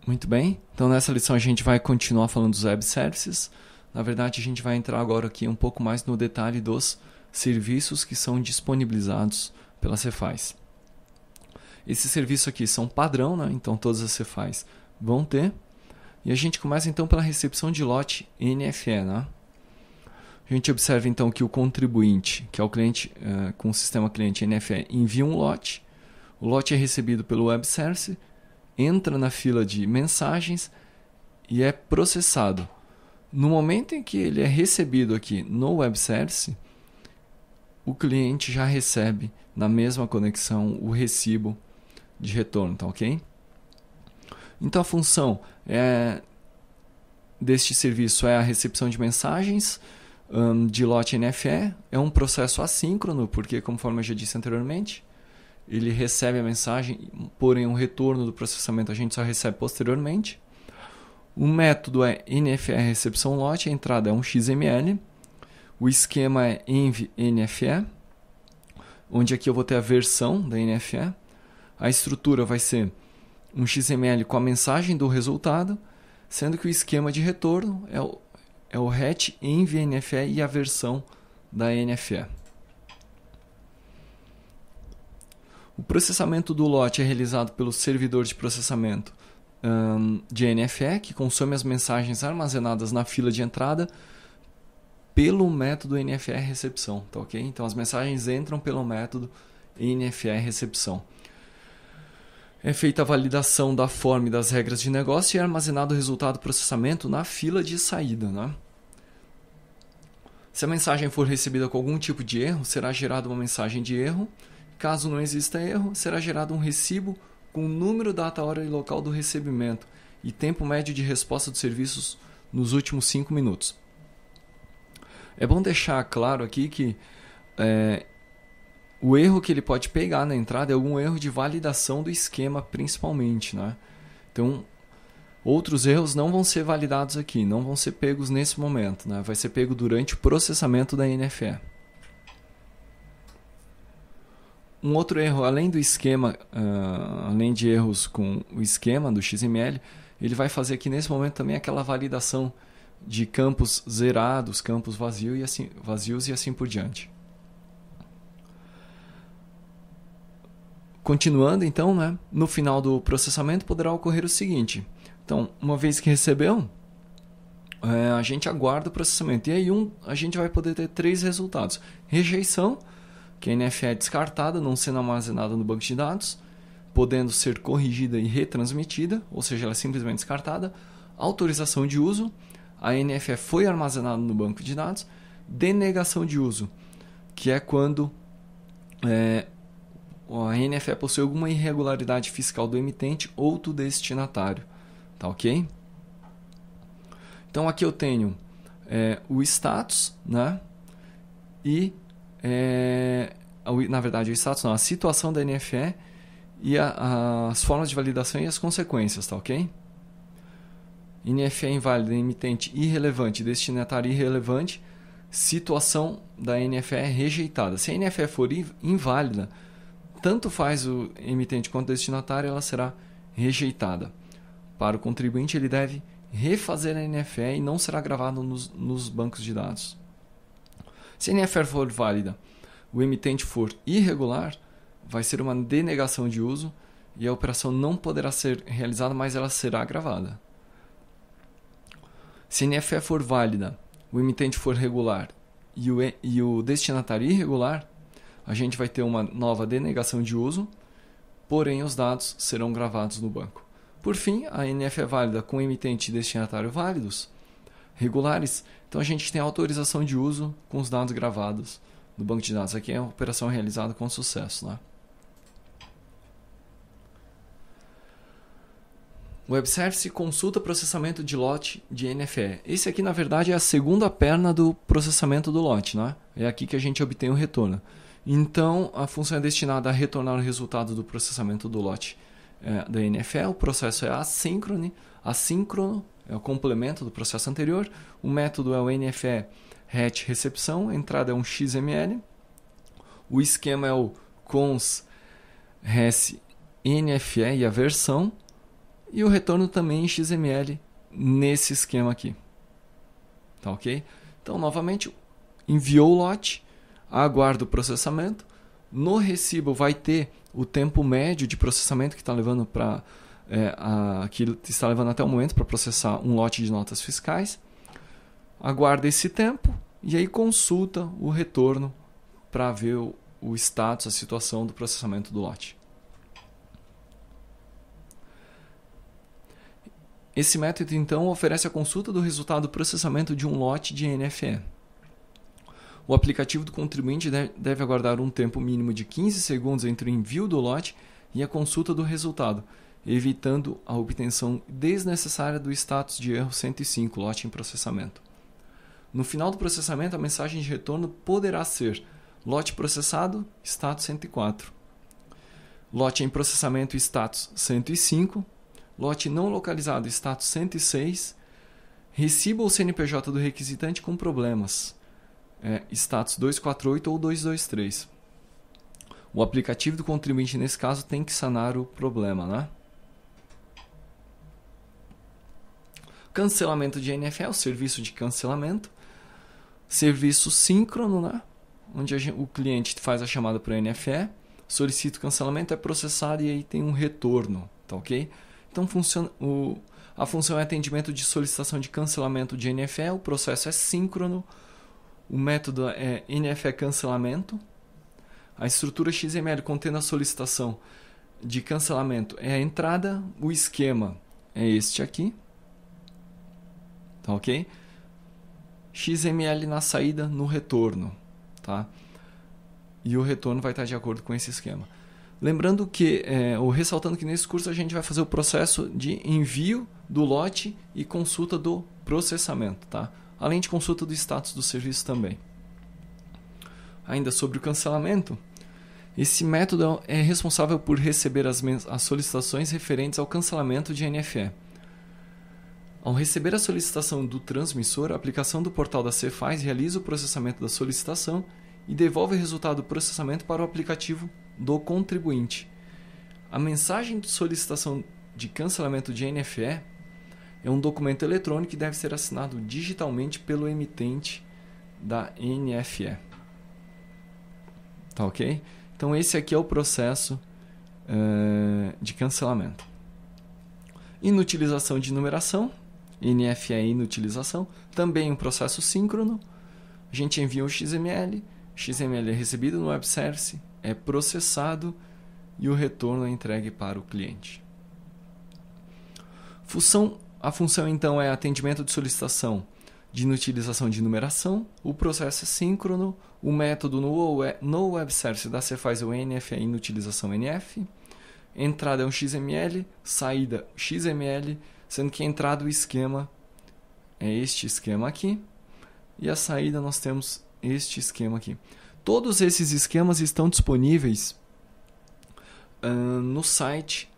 Muito bem, então nessa lição a gente vai continuar falando dos web services. Na verdade, a gente vai entrar agora aqui um pouco mais no detalhe dos serviços que são disponibilizados pela Cephais. Esses serviços aqui são padrão, né? Então todas as Cephais vão ter. E a gente começa então pela recepção de lote NFE. Né? A gente observa então que o contribuinte, que é o cliente com o sistema cliente NFE, envia um lote. O lote é recebido pelo web service, entra na fila de mensagens e é processado. No momento em que ele é recebido aqui no web service, o cliente já recebe na mesma conexão o recibo de retorno, tá ok? Então a função deste serviço é a recepção de mensagens de lote NFE. É um processo assíncrono, porque conforme eu já disse anteriormente, ele recebe a mensagem, porém o retorno do processamento a gente só recebe posteriormente. O método é NFE recepção lote, a entrada é um XML, o esquema é env NFE, onde aqui eu vou ter a versão da NFE, a estrutura vai ser um XML com a mensagem do resultado, sendo que o esquema de retorno é o hat env NFE e a versão da NFE. O processamento do lote é realizado pelo servidor de processamento de NFE, que consome as mensagens armazenadas na fila de entrada pelo método NFE recepção. Tá ok? Então as mensagens entram pelo método NFE recepção. É feita a validação da forma e das regras de negócio e é armazenado o resultado do processamento na fila de saída. Né? Se a mensagem for recebida com algum tipo de erro, será gerada uma mensagem de erro. Caso não exista erro, será gerado um recibo com o número, data, hora e local do recebimento e tempo médio de resposta dos serviços nos últimos 5 minutos. É bom deixar claro aqui que o erro que ele pode pegar na entrada é algum erro de validação do esquema, principalmente. Né? Então, outros erros não vão ser validados aqui, não vão ser pegos nesse momento. Né? Vai ser pego durante o processamento da NFE. Um outro erro, além do esquema, além de erros com o esquema do XML, ele vai fazer aqui nesse momento também aquela validação de campos zerados, campos vazios e assim por diante. Continuando então, né, no final do processamento poderá ocorrer o seguinte. Então, uma vez que recebeu, a gente aguarda o processamento. E aí a gente vai poder ter 3 resultados. Rejeição, que a NFE é descartada, não sendo armazenada no banco de dados, podendo ser corrigida e retransmitida, ou seja, ela é simplesmente descartada. Autorização de uso, a NFE foi armazenada no banco de dados. Denegação de uso, que é quando a NFE possui alguma irregularidade fiscal do emitente ou do destinatário. Tá ok? Então aqui eu tenho o status, né? E na verdade o status não, a situação da NFE e as formas de validação e as consequências, tá ok? NFE inválida, emitente irrelevante, destinatário irrelevante, situação da NFE rejeitada. Se a NFE for inválida, tanto faz o emitente quanto o destinatário, ela será rejeitada. Para o contribuinte, ele deve refazer a NFE e não será gravado nos bancos de dados. Se a NFE for válida, o emitente for irregular, vai ser uma denegação de uso e a operação não poderá ser realizada, mas ela será gravada. Se a NFE for válida, o emitente for regular e o destinatário irregular, a gente vai ter uma nova denegação de uso, porém os dados serão gravados no banco. Por fim, a NFE é válida com emitente e destinatário válidos, regulares, então a gente tem a autorização de uso com os dados gravados no banco de dados. Aqui é a operação realizada com sucesso. Né? O Web Service consulta processamento de lote de NFE. Esse aqui, na verdade, é a segunda perna do processamento do lote. Né? É aqui que a gente obtém o retorno. Então, a função é destinada a retornar o resultado do processamento do lote da NFE. O processo é assíncrono, é o complemento do processo anterior. O método é o NFE hat recepção, a entrada é um XML. O esquema é o cons res NFE e a versão. e o retorno também em XML nesse esquema aqui. Tá ok? Então, novamente, enviou o lote, aguarda o processamento. No recibo vai ter o tempo médio de processamento que está levando que está levando até o momento para processar um lote de notas fiscais. Aguarda esse tempo e aí consulta o retorno para ver o status, a situação do processamento do lote. Esse método, então, oferece a consulta do resultado do processamento de um lote de NFE. O aplicativo do contribuinte deve aguardar um tempo mínimo de 15 segundos entre o envio do lote e a consulta do resultado, evitando a obtenção desnecessária do status de erro 105, lote em processamento. No final do processamento, a mensagem de retorno poderá ser lote processado, status 104. Lote em processamento, status 105. Lote não localizado, status 106. Recibo ou CNPJ do requisitante com problemas, status 248 ou 223. O aplicativo do contribuinte, nesse caso, tem que sanar o problema, né? Cancelamento de NFE, o serviço de cancelamento. Serviço síncrono, né? Onde o cliente faz a chamada para o NFE, solicita o cancelamento, é processado e aí tem um retorno, tá ok? Então a função é atendimento de solicitação de cancelamento de NFE, o processo é síncrono, o método é NFE cancelamento, a estrutura XML contendo a solicitação de cancelamento é a entrada, o esquema é este aqui, tá ok? XML na saída, no retorno, tá? E o retorno vai estar de acordo com esse esquema. Lembrando que, ou ressaltando que nesse curso a gente vai fazer o processo de envio do lote e consulta do processamento, tá? Além de consulta do status do serviço também. Ainda sobre o cancelamento, esse método é responsável por receber as solicitações referentes ao cancelamento de NFE. Ao receber a solicitação do transmissor, a aplicação do portal da Cefaz realiza o processamento da solicitação e devolve o resultado do processamento para o aplicativo do contribuinte. A mensagem de solicitação de cancelamento de NFE é um documento eletrônico que deve ser assinado digitalmente pelo emitente da NFE. Tá ok? Então esse aqui é o processo de cancelamento. Inutilização de numeração, NFE inutilização, também um processo síncrono. A gente envia o XML é recebido no web service, é processado e o retorno é entregue para o cliente. A função então é atendimento de solicitação de inutilização de numeração, o processo é síncrono, o método no web service da Cefaz é o NFE inutilização NF, entrada é um XML, saída XML, sendo que a entrada o esquema é este esquema aqui e a saída nós temos este esquema aqui. Todos esses esquemas estão disponíveis no site,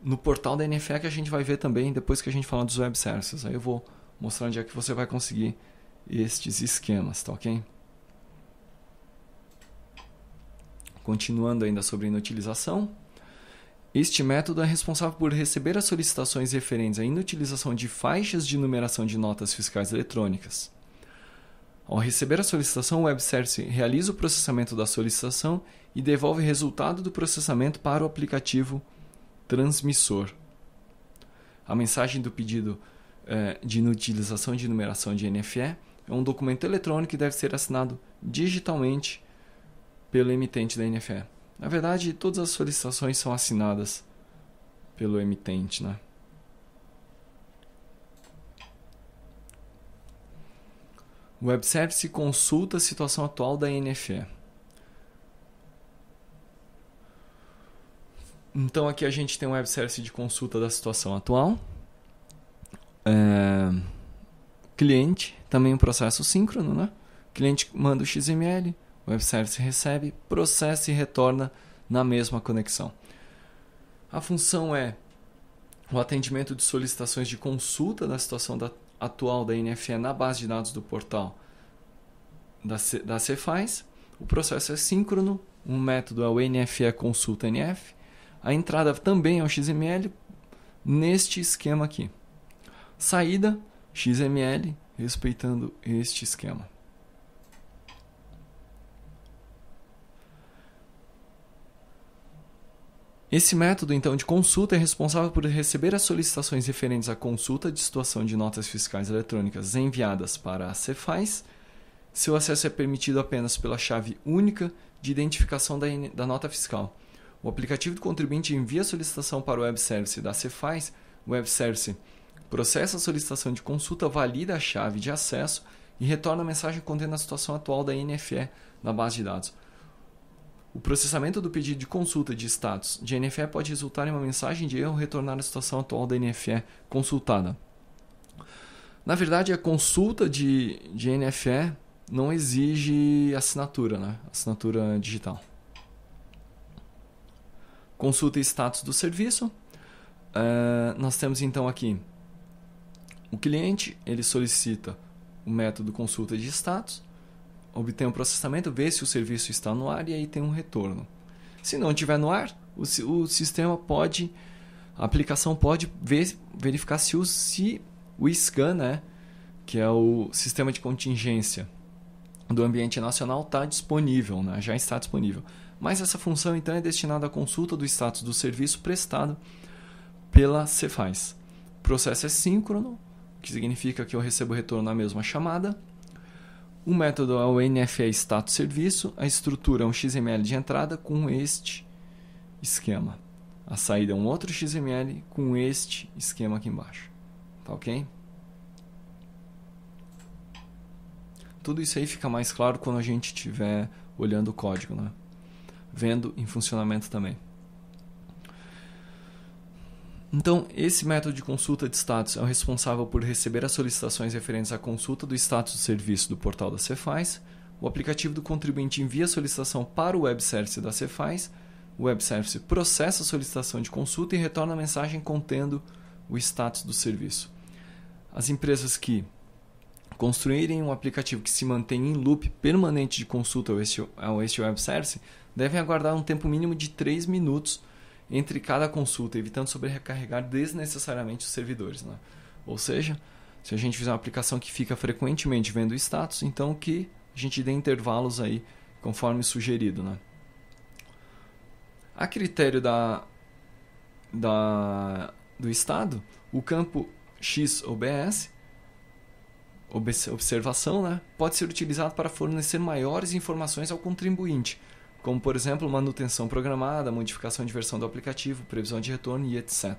no portal da NFE, que a gente vai ver também depois que a gente falar dos web services. Aí eu vou mostrar onde é que você vai conseguir estes esquemas, tá ok? Continuando ainda sobre a inutilização. Este método é responsável por receber as solicitações referentes à inutilização de faixas de numeração de notas fiscais eletrônicas. Ao receber a solicitação, o web service realiza o processamento da solicitação e devolve o resultado do processamento para o aplicativo transmissor. A mensagem do pedido de inutilização de numeração de NFE é um documento eletrônico que deve ser assinado digitalmente pelo emitente da NFE. Na verdade, todas as solicitações são assinadas pelo emitente, né? O web service consulta a situação atual da NFE. Então aqui a gente tem um web service de consulta da situação atual. Cliente, também um processo síncrono, né? Cliente manda o XML, o web service recebe, processa e retorna na mesma conexão. A função é o atendimento de solicitações de consulta da situação atual da NFE na base de dados do portal da Cefaz. O processo é síncrono, o método é o NFE consulta NF. A entrada também é o XML, neste esquema aqui. Saída XML, respeitando este esquema. Esse método, então, de consulta é responsável por receber as solicitações referentes à consulta de situação de notas fiscais eletrônicas enviadas para a Cefaz. Seu acesso é permitido apenas pela chave única de identificação da nota fiscal. O aplicativo do contribuinte envia a solicitação para o web service da Cefaz. O web service processa a solicitação de consulta, valida a chave de acesso e retorna a mensagem contendo a situação atual da NFE na base de dados. O processamento do pedido de consulta de status de NFE pode resultar em uma mensagem de erro retornar a situação atual da NFE consultada. Na verdade, a consulta de NFE não exige assinatura, né? Assinatura digital. Consulta e status do serviço. Nós temos então aqui o cliente, ele solicita o método consulta de status, obtém um processamento, vê se o serviço está no ar e aí tem um retorno. Se não estiver no ar, o sistema pode, a aplicação pode verificar se o SCAN, né, que é o sistema de contingência do ambiente nacional, está disponível, né, já está disponível. Mas essa função então é destinada à consulta do status do serviço prestado pela Cefaz. O processo é síncrono, que significa que eu recebo o retorno na mesma chamada. O método é o NFE status serviço, a estrutura é um XML de entrada com este esquema. A saída é um outro XML com este esquema aqui embaixo. Tá ok? Tudo isso aí fica mais claro quando a gente estiver olhando o código, né? Vendo em funcionamento também. Então, esse método de consulta de status é o responsável por receber as solicitações referentes à consulta do status do serviço do portal da Cefaz. O aplicativo do contribuinte envia a solicitação para o web service da Cefaz. O web service processa a solicitação de consulta e retorna a mensagem contendo o status do serviço. As empresas que construírem um aplicativo que se mantém em loop permanente de consulta ao este web service devem aguardar um tempo mínimo de 3 minutos entre cada consulta, evitando sobrecarregar desnecessariamente os servidores, né? Ou seja, se a gente fizer uma aplicação que fica frequentemente vendo o status, então que a gente dê intervalos aí conforme sugerido, né? A critério do estado, o campo XOBS, observação, né, pode ser utilizado para fornecer maiores informações ao contribuinte, como, por exemplo, manutenção programada, modificação de versão do aplicativo, previsão de retorno e etc.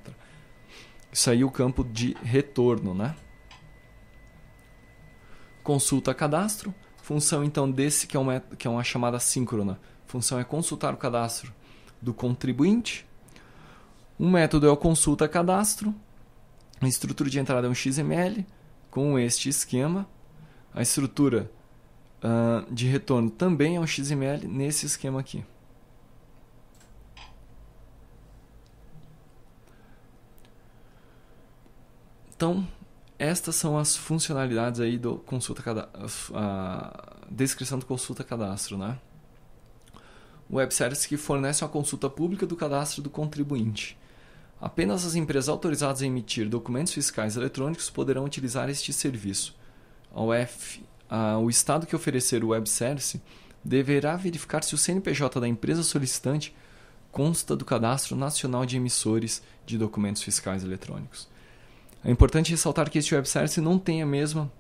Isso aí é o campo de retorno, né? Consulta cadastro. Função, então, desse que é uma chamada síncrona. Função é consultar o cadastro do contribuinte. Um método é o consulta cadastro. A estrutura de entrada é um XML com este esquema. A estrutura de retorno também é um XML nesse esquema aqui. Então, estas são as funcionalidades aí do a descrição do consulta cadastro, né? O web service que fornece uma consulta pública do cadastro do contribuinte. Apenas as empresas autorizadas a emitir documentos fiscais eletrônicos poderão utilizar este serviço. O estado que oferecer o web service deverá verificar se o CNPJ da empresa solicitante consta do Cadastro Nacional de Emissores de Documentos Fiscais Eletrônicos. É importante ressaltar que este web service não tem a mesma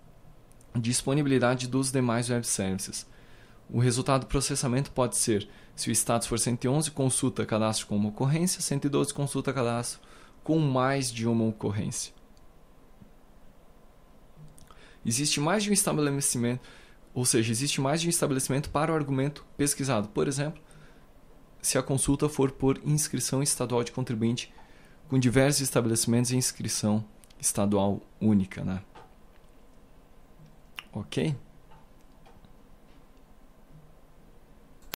disponibilidade dos demais web services. O resultado do processamento pode ser, se o status for 111, consulta cadastro com uma ocorrência, 112, consulta cadastro com mais de uma ocorrência. Existe mais de um estabelecimento, ou seja, existe mais de um estabelecimento para o argumento pesquisado. Por exemplo, se a consulta for por inscrição estadual de contribuinte, com diversos estabelecimentos em inscrição estadual única, né? Ok?